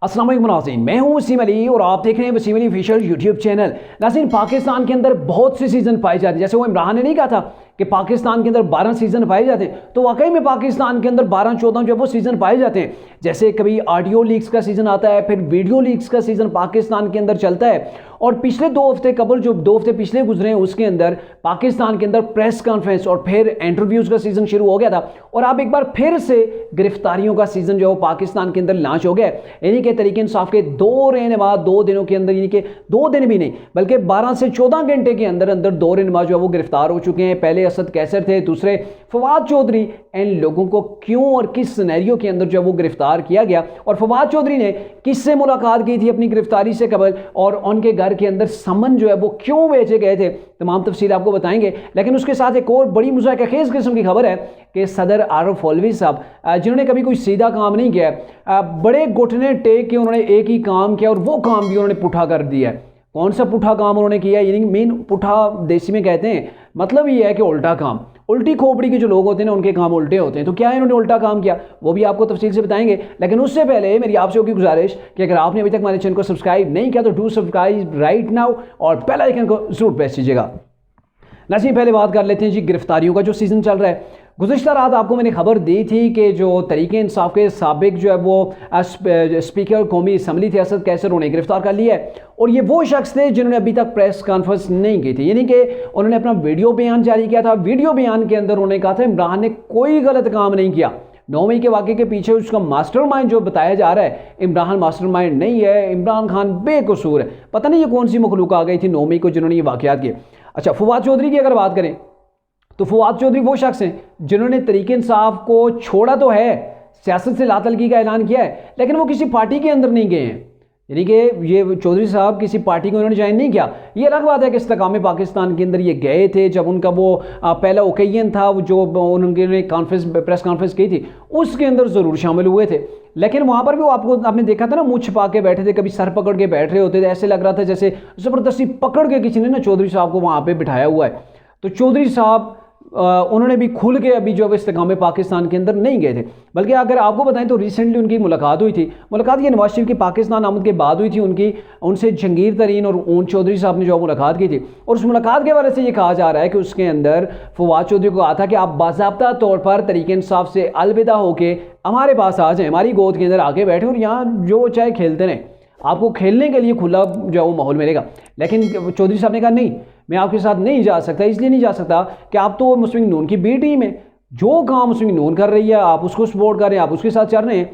अस्सलाम वालेकुम नाज़रीन, मैं हूं वसीम अली और आप देख रहे हैं Wasim Ali official YouTube channel. नाज़रीन, पाकिस्तान के अंदर बहुत से सीज़न पाए जाते हैं। जैसे वो इमरान ने नहीं कहा था कि पाकिस्तान के अंदर 12 सीज़न पाए जाते हैं, तो वाकई में पाकिस्तान के अंदर 12-14 जो वो सीज़न पाए जाते हैं। जैसे कभी ऑडियो लीक्स का सीज़न आता है, फिर वीडियो लीक्स का सीज़न पाकिस्तान के अंदर चलता है। और पिछले 2 हफ्ते कबल जो 2 हफ्ते पिछले गुजरे हैं उसके अंदर पाकिस्तान के अंदर प्रेस कॉन्फ्रेंस और फिर इंटरव्यूज़ का सीज़न शुरू हो गया था। और अब एक बार फिर से गिरफ्तारियों का सीज़न जो है पाकिस्तान के अंदर लॉन्च हो गया है। यानी कि तरीके इंसाफ के 2 रहनुमा 2 दिनों के अंदर, यानी कि 2 दिन भी नहीं बल्कि 12 से 14 घंटे के अंदर अंदर 2 रहनुमा जो है वो गिरफ्तार हो चुके हैं। पहले असद कैसर थे, दूसरे फवाद चौधरी। इन लोगों को क्यों और किस सिनेरियो के अंदर जो है वो गिरफ्तार किया गया और फवाद चौधरी ने किससे मुलाकात की थी अपनी गिरफ्तारी से कबल, और उनके घर के अंदर समन जो है वो क्यों भेजे गए थे, तमाम तफसील आपको बताएंगे। लेकिन उसके साथ एक और बड़ी मुज़ाहिर किस्म की खबर है कि सदर आरिफ अलवी साहब, जिन्होंने कभी कोई सीधा काम नहीं किया, बड़े घुटने टेक के उन्होंने एक ही काम किया और वो काम भी उन्होंने पुठा कर दिया है। कौन सा पुठा काम उन्होंने किया, यानी मेन पुठा देसी में कहते हैं, मतलब ये है कि उल्टा काम। उल्टी खोपड़ी के जो लोग होते हैं ना, उनके काम उल्टे होते हैं। तो क्या इन्होंने उल्टा काम किया वो भी आपको तफसील से बताएंगे। लेकिन उससे पहले मेरी आपसे होगी गुजारिश कि अगर आपने अभी तक हमारे चैनल को सब्सक्राइब नहीं किया तो डू सब्सक्राइब राइट नाउ और बेल आइकन को जरूर प्रेस कीजिएगा। नाज़रीन, पहले बात कर लेते हैं जी गिरफ्तारियों का जो सीज़न चल रहा है। गुज़िश्ता रात आपको मैंने खबर दी थी कि जो तरीके इंसाफ के साबिक जो है वो स्पीकर कौमी असम्बली थे असद कैसर, उन्हें गिरफ्तार कर लिया है। और ये वो शख्स थे जिन्होंने अभी तक प्रेस कॉन्फ्रेंस नहीं की थी, यानी कि उन्होंने अपना वीडियो बयान जारी किया था। वीडियो बयान के अंदर उन्होंने कहा था इमरान ने कोई गलत काम नहीं किया। 9 मई के वाक़े के पीछे उसका मास्टरमाइंड जो बताया जा रहा है, इमरान मास्टरमाइंड नहीं है, इमरान खान बेकसूर है। पता नहीं ये कौन सी मखलूक आ गई थी 9 मई को जिन्होंने ये वाक़यात किए। अच्छा, फवाद चौधरी की अगर बात करें तो फवाद चौधरी वो शख्स हैं जिन्होंने तरीके इंसाफ को छोड़ा तो है, सियासत से लातलगी का ऐलान किया है, लेकिन वो किसी पार्टी के अंदर नहीं गए हैं। यानी कि ये चौधरी साहब किसी पार्टी को उन्होंने ज्वाइन नहीं किया। ये अलग बात है कि इस्तेकाम पाकिस्तान के अंदर ये गए थे जब उनका वो पहला ओकेजन था जो उन्होंने प्रेस कॉन्फ्रेंस की थी, उसके अंदर ज़रूर शामिल हुए थे। लेकिन वहाँ पर भी वो आपने देखा था ना, मुँह छिपा के बैठे थे, कभी सर पकड़ के बैठ रहे होते थे, ऐसे लग रहा था जैसे ज़बरदस्ती पकड़ के किसी ने ना चौधरी साहब को वहाँ पर बिठाया हुआ है। तो चौधरी साहब उन्होंने भी खुल के अभी जो है इस्तेकाम पाकिस्तान के अंदर नहीं गए थे। बल्कि अगर आपको बताएं तो रिसेंटली उनकी मुलाकात हुई थी। मुलाकात ये नवाज शरीफ की पाकिस्तान आमद के बाद हुई थी। उनसे जहांगीर तरीन और ऊन चौधरी साहब ने जो मुलाकात की थी, और उस मुलाकात के बारे से ये कहा जा रहा है कि उसके अंदर फवाद चौधरी को कहा था कि आप बाज़ाब्ता तौर पर तरीके इंसाफ से अलविदा होके हमारे पास आ जाएँ, हमारी गोद के अंदर आके बैठे और यहाँ जो चाहे खेलते रहें, आपको खेलने के लिए खुला जो है वो माहौल मिलेगा। लेकिन चौधरी साहब ने कहा नहीं, मैं आपके साथ नहीं जा सकता। इसलिए नहीं जा सकता कि आप तो मुस्लिम नून की बी टीम है, जो काम मुस्लिम नून कर रही है आप उसको सपोर्ट कर रहे हैं, आप उसके साथ चल रहे हैं।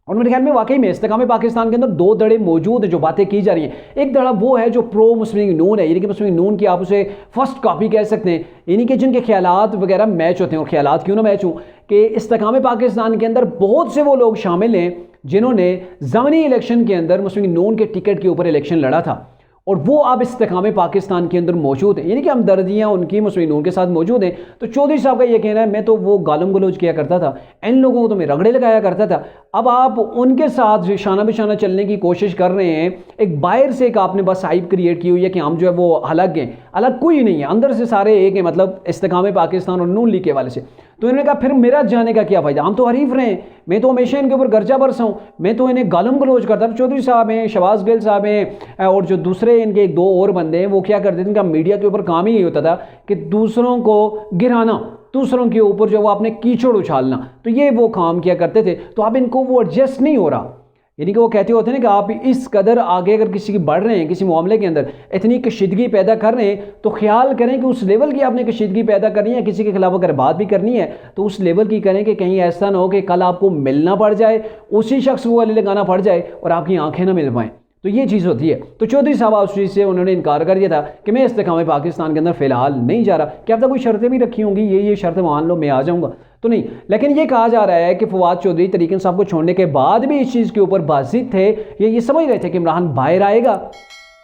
और मेरे ख्याल में वाकई में इस्तेकाम पाकिस्तान के अंदर 2 धड़े मौजूद हैं जो बातें की जा रही हैं। एक धड़ा वो है जो प्रो मुस्लिम नून है, यानी कि मुस्लिम नून की आप उसे फर्स्ट कॉपी कह सकते हैं, यानी कि जिनके ख्यालात वगैरह मैच होते हैं। और ख्यालात क्यों ना मैच हों कि इस्तेकाम पाकिस्तान के अंदर बहुत से वो लोग शामिल हैं जिन्होंने ज़मनी इलेक्शन के अंदर मुस्लिम नून के टिकट के ऊपर इलेक्शन लड़ा था, और वो अब इस्तेकाम पाकिस्तान के अंदर मौजूद है, यानी कि हमदर्दियाँ उनकी मुस्लिम नून के साथ मौजूद हैं। तो चौधरी साहब का ये कहना है मैं तो वो गालम गलोच किया करता था, इन लोगों को तो मैं रगड़े लगाया करता था, अब आप उनके साथ शाना बिशाना चलने की कोशिश कर रहे हैं। एक बाहर से एक आपने बस हाइप क्रिएट की हुई है कि हम जो है वो अलग हैं। अलग कोई नहीं है, अंदर से सारे एक हैं, मतलब इस्तेकाम पाकिस्तान और नून लीग के वाले से। तो इन्होंने कहा फिर मेरा जाने का क्या फ़ायदा, हम तो हरीफ रहे हैं, मैं तो हमेशा इनके ऊपर गर्जा बरसा हूँ, मैं तो इन्हें गालम गलोच करता था। चौधरी साहब हैं, शहबाज गिल साहब हैं और जो दूसरे इनके 2 और बंदे हैं, वो क्या करते थे, इनका मीडिया के ऊपर काम ही यही होता था कि दूसरों को गिराना, दूसरों के ऊपर जो वो आपने कीचड़ उछालना, तो ये वो काम किया करते थे। तो अब इनको वो एडजस्ट नहीं हो रहा, यानी कि वो कहते होते हैं ना कि आप इस कदर आगे अगर किसी की बढ़ रहे हैं, किसी मामले के अंदर इतनी कशीदगी पैदा कर रहे हैं, तो ख्याल करें कि उस लेवल की आपने कशीदगी पैदा करनी है। किसी के खिलाफ अगर बात भी करनी है तो उस लेवल की करें कि कहीं ऐसा ना हो कि कल आपको मिलना पड़ जाए, उसी शख्स को वाले लगाना पड़ जाए और आपकी आंखें ना मिल पाएँ। तो ये चीज़ होती है। तो चौधरी साहब उस चीज़ से उन्होंने इनकार कर दिया था कि मैं इस्तेकाम पाकिस्तान के अंदर फ़िलहाल नहीं जा रहा। क्या पता कोई शर्तें भी रखी होंगी, ये शर्त मान लो मैं आ जाऊँगा, तो नहीं। लेकिन ये कहा जा रहा है कि फवाद चौधरी तरीके इंसाफ को छोड़ने के बाद भी इस चीज़ के ऊपर बाजिद थे, ये समझ रहे थे कि इमरान बाहर आएगा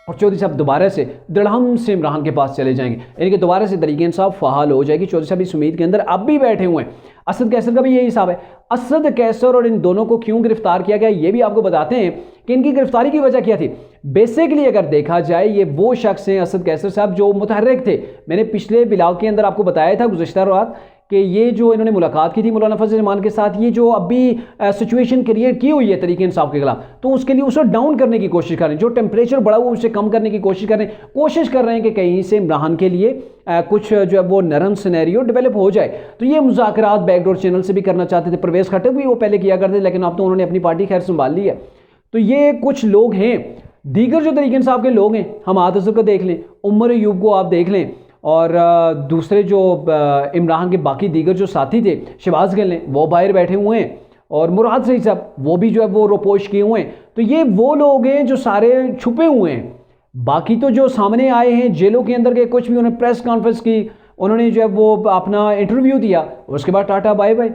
और चौधरी साहब दोबारा से दड़हम से इमरान के पास चले जाएंगे, यानी कि दोबारा से तरीके इंसाफ फ़हाल हो जाएगी। चौधरी साहब इस उम्मीद के अंदर अब भी बैठे हुए हैं। असद कैसर का भी यही हिसाब है। असद कैसर और इन दोनों को क्यों गिरफ्तार किया गया ये भी आपको बताते हैं कि इनकी गिरफ्तारी की वजह क्या थी। बेसिकली अगर देखा जाए ये वो शख्स हैं असद कैसर साहब जो मुतहर्रिक थे। मैंने पिछले ब्लॉग के अंदर आपको बताया था गुज़िश्ता रात कि ये जो इन्होंने मुलाकात की थी मौलाना फजल रहमान के साथ, ये जो अभी सिचुएशन क्रिएट की हुई है तहरीक इंसाफ के खिलाफ, तो उसके लिए उसे डाउन करने की कोशिश कर रहे हैं, जो टेम्परेचर बढ़ा हुआ उसे कम करने की कोशिश कर रहे हैं कि कहीं से इमरान के लिए कुछ जो है वो नरम सिनेरियो डेवलप हो जाए। तो ये मुज़ाकरात बैकडोर चैनल से भी करना चाहते थे, परवेज़ खट्टक भी वो पहले किया करते थे, लेकिन अब तो उन्होंने अपनी पार्टी खैर संभाल ली है। तो ये कुछ लोग हैं, दीगर जो तहरीक इंसाफ के लोग हैं, हम आतिफ को देख लें, उमर अयूब को आप देख लें, और दूसरे जो इमरान के बाकी दीगर जो साथी थे, शहबाज गिल ने, वो बाहर बैठे हुए हैं, और मुराद सईद साहब वो भी जो है वो रोपोश किए हुए हैं। तो ये वो लोग हैं जो सारे छुपे हुए हैं। बाकी तो जो सामने आए हैं जेलों के अंदर के, कुछ भी उन्होंने प्रेस कॉन्फ्रेंस की, उन्होंने जो है वो अपना इंटरव्यू दिया, उसके बाद टाटा बाय बाय,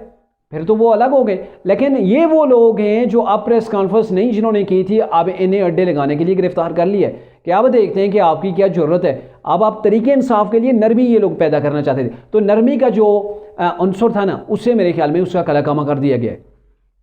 फिर तो वो अलग हो गए। लेकिन ये वो लोग हैं जो अब प्रेस कॉन्फ्रेंस नहीं जिन्होंने की थी, अब इन्हें अड्डे लगाने के लिए गिरफ्तार कर लिया है कि अब देखते हैं कि आपकी क्या ज़रूरत है। अब आप तरीके इंसाफ के लिए नरमी ये लोग पैदा करना चाहते थे, तो नरमी का जो अंसर था ना, उससे मेरे ख्याल में उसका कलाकामा कर दिया गया है।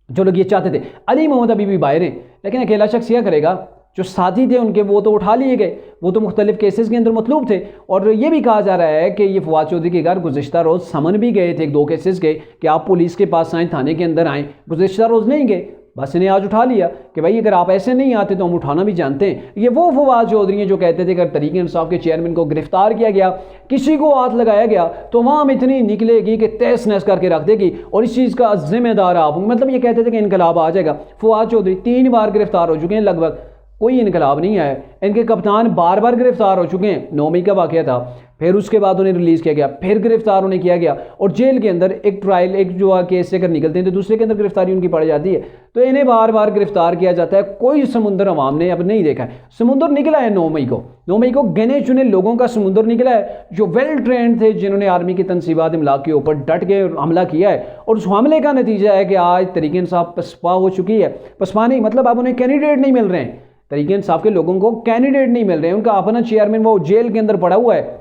जो लोग ये चाहते थे, अली मोहम्मद अभी भी बाहर हैं, लेकिन अकेला शख्स क्या करेगा, जो साथी थे उनके वो तो उठा लिए गए, वो तो मुख्तलिफ केसेस के अंदर मतलूब थे। और ये भी कहा जा रहा है कि ये फवाद चौधरी के घर गुज़िश्ता रोज़ समन भी गए थे, 2 केसेस के, कि आप पुलिस के पास आएँ, थाने के अंदर आएँ। गुज़िश्ता रोज़ नहीं गए, बस इन्हें आज उठा लिया कि भाई अगर आप ऐसे नहीं आते तो हम उठाना भी जानते हैं। ये वो फवाद चौधरी हैं जो कहते थे अगर तहरीक इंसाफ के चेयरमैन को गिरफ्तार किया गया, किसी को हाथ लगाया गया, तो वहाँ इतनी निकलेगी कि तहस नहस करके रख देगी, और इस चीज़ का जिम्मेदार आप। मतलब ये कहते थे कि इनकलाब आ जाएगा। फवाद चौधरी 3 बार गिरफ्तार हो चुके हैं, लगभग कोई इनकलाब नहीं आया। इनके कप्तान बार बार गिरफ्तार हो चुके हैं, 9 मई का वाक़या था, फिर उसके बाद उन्हें रिलीज़ किया गया, फिर गिरफ्तार उन्हें किया गया, और जेल के अंदर एक ट्रायल, एक जो केस से अगर निकलते हैं तो दूसरे के अंदर गिरफ्तारी उनकी पड़ जाती है। तो इन्हें बार बार गिरफ्तार किया जाता है। कोई समुंदर अवाम ने अब नहीं देखा है। समुंदर निकला है 9 मई को, 9 मई को गिने चुने लोगों का समुंदर निकला है, जो वेल ट्रेंड थे, जिन्होंने आर्मी की तनसीबात इमलाक के ऊपर डट के हमला किया है। और उस हमले का नतीजा है कि आज तहरीक इंसाफ पसपा हो चुकी है। पसपा नहीं, मतलब अब उन्हें कैंडिडेट नहीं मिल रहे हैं, तहरीक इंसाफ के लोगों को कैंडिडेट नहीं मिल रहे हैं। उनका अपना चेयरमैन वो जेल के अंदर पड़ा हुआ है,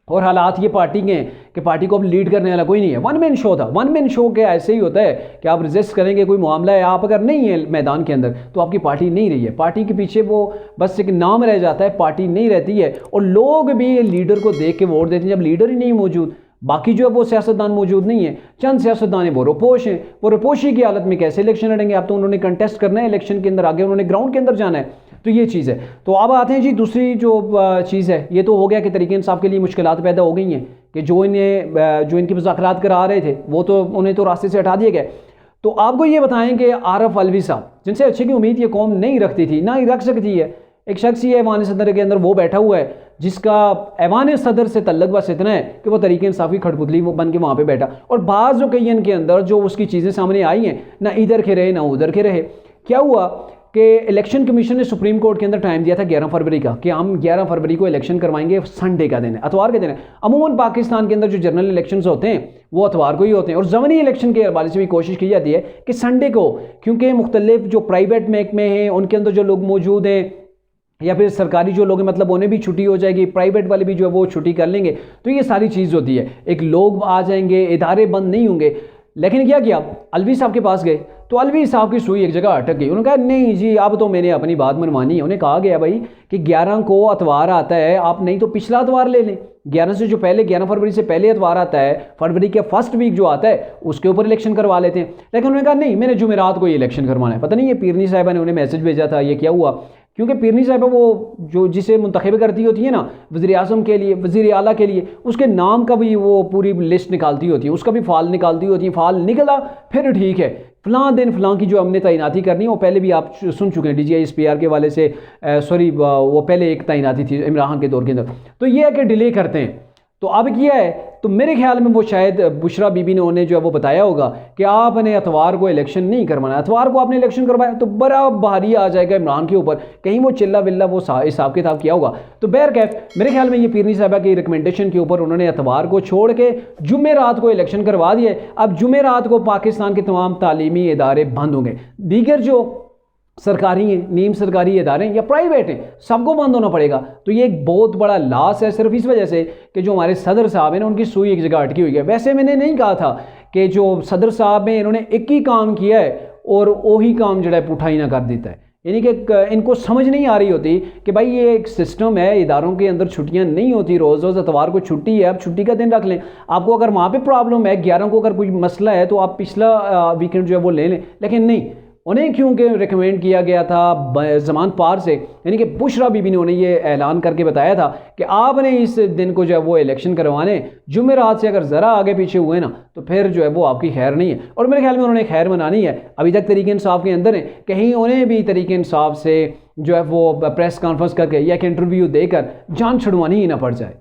और हालात ये पार्टी के हैं कि पार्टी को अब लीड करने वाला कोई नहीं है। 1 मैन शो था। 1 मैन शो के ऐसे ही होता है कि आप रजिस्ट करेंगे, कोई मामला है, आप अगर नहीं है मैदान के अंदर तो आपकी पार्टी नहीं रही है। पार्टी के पीछे वो बस एक नाम रह जाता है, पार्टी नहीं रहती है। और लोग भी लीडर को देख के वोट देते हैं जब लीडर ही नहीं मौजूद, बाकी जो है वो सियासतदान मौजूद नहीं है। चंद सियासतदान वो रोपोश हैं, वो रोपोशी की हालत में कैसे इलेक्शन लड़ेंगे। अब तो उन्होंने कंटेस्ट करना है इलेक्शन के अंदर, आगे उन्होंने ग्राउंड के अंदर जाना है। तो ये चीज़ है। तो अब आते हैं जी दूसरी जो चीज़ है, ये तो हो गया कि तहरीक इंसाफ के लिए मुश्किलात पैदा हो गई हैं कि जो इनकी मुज़ाकरात करा रहे थे वो तो उन्हें तो रास्ते से हटा दिए गए। तो आपको ये बताएं कि आरफ अलवी साहब, जिनसे अच्छे की उम्मीद ये कौम नहीं रखती थी, ना ही रख सकती है, एक शख्स ही है ऐवान सदर के अंदर वो बैठा हुआ है, जिसका ऐवान सदर से तल्लक बस इतना है कि वो तहरीक इंसाफ की खटपुतली बन के वहाँ पे बैठा। और बाज़ ओकेजन के अंदर जो उसकी चीज़ें सामने आई हैं, ना इधर के रहे ना उधर के रहे। क्या हुआ कि इलेक्शन कमीशन ने सुप्रीम कोर्ट के अंदर टाइम दिया था 11 फरवरी का, कि हम 11 फरवरी को इलेक्शन करवाएंगे। संडे का दिन है, अतवार के दिन है। अमूमन पाकिस्तान के अंदर जो जनरल इलेक्शंस होते हैं वो अतवार को ही होते हैं, और ज़मनी इलेक्शन के हवाले से भी कोशिश की जाती है कि संडे को, क्योंकि मुख्तलिफ जो प्राइवेट महकमे हैं उनके अंदर जो लोग मौजूद हैं, या फिर सरकारी जो लोग हैं, मतलब उन्हें भी छुट्टी हो जाएगी, प्राइवेट वाले भी जो है वो छुट्टी कर लेंगे। तो ये सारी चीज़ होती है, एक लोग आ जाएंगे, इदारे बंद नहीं होंगे। लेकिन क्या किया, अलवी साहब के पास गए तो अलवी साहब की सुई एक जगह अटक गई। उन्होंने कहा नहीं जी, अब तो मैंने अपनी बात मनवानी है। उन्हें कहा गया भाई कि 11 को अतवार आता है, आप नहीं तो पिछला अतवार ले लें, 11 से जो पहले, 11 फरवरी से पहले अतवार आता है, फरवरी के फर्स्ट वीक जो आता है उसके ऊपर इलेक्शन करवा लेते हैं। लेकिन उन्होंने कहा नहीं, मैंने जुमेरात को ये इलेक्शन करवाना है। पता नहीं ये पीरनी साहिबा ने उन्हें मैसेज भेजा था, ये क्या हुआ, क्योंकि पीरनी साहिबा वो जो जिसे मुंतखब करती होती है ना वज़ीर आज़म के लिए, वज़ीर आला के लिए, उसके नाम का भी वो पूरी लिस्ट निकालती होती है, उसका भी फाल निकालती होती है। फाल निकला फिर ठीक है, फ़लाँ दिन फ़लाँ की जो हमने तैनाती करनी है, वो पहले भी आप सुन चुके हैं DGI SPR के वाले से, सॉरी वो पहले एक तैनाती थी इमरान खान के दौर के अंदर। तो ये है कि डिले करते हैं। तो अब किया है, तो मेरे ख्याल में वो शायद बुशरा बीबी ने उन्हें जो है वो बताया होगा कि आपने अतवार को इलेक्शन नहीं करवाना। अतवार को आपने इलेक्शन करवाया तो बड़ा भारी आ जाएगा इमरान के ऊपर, कहीं वो चिल्ला बिल्ला वो हिसाब किताब किया होगा। तो बहरकैफ मेरे ख्याल में ये पीरनी साहिबा की रिकमेंडेशन के ऊपर उन्होंने अतवार को छोड़ के जुमेरात को इलेक्शन करवा दिए। अब जुमेरात को पाकिस्तान के तमाम तालीमी इदारे बंद होंगे, दीगर जो सरकारी हैं, नीम सरकारी इदारे या प्राइवेट हैं, सबको बंद होना पड़ेगा। तो ये एक बहुत बड़ा लॉस है, सिर्फ इस वजह से कि जो हमारे सदर साहब हैं ना, उनकी सुई एक जगह अटकी हुई है। वैसे मैंने नहीं कहा था कि जो सदर साहब हैं इन्होंने एक ही काम किया है और वही काम जो है पुठा ही ना कर देता है। यानी कि इनको समझ नहीं आ रही होती कि भाई ये एक सिस्टम है, इदारों के अंदर छुट्टियां नहीं होती, रोज़ रोज़ इतवार को छुट्टी है, आप छुट्टी का दिन रख लें। आपको अगर वहाँ पे प्रॉब्लम है 11 को अगर कोई मसला है तो आप पिछला वीकेंड जो है वो ले लें, लेकिन नहीं, उन्हें क्योंकि रिकमेंड किया गया था ज़मान पार से, यानी कि बुशरा बीबी ने उन्हें ये ऐलान करके बताया था कि आपने इस दिन को जो है वो इलेक्शन करवाने, जुमेरात से अगर ज़रा आगे पीछे हुए ना तो फिर जो है वो आपकी खैर नहीं है। और मेरे ख्याल में उन्होंने खैर मनानी है, अभी तक तरीके इंसाफ के अंदर है, कहीं उन्हें भी तरीके इंसाफ से जो है वो प्रेस कॉन्फ्रेंस करके या एक इंटरव्यू देकर जान छुड़वानी ही ना पड़ जाए।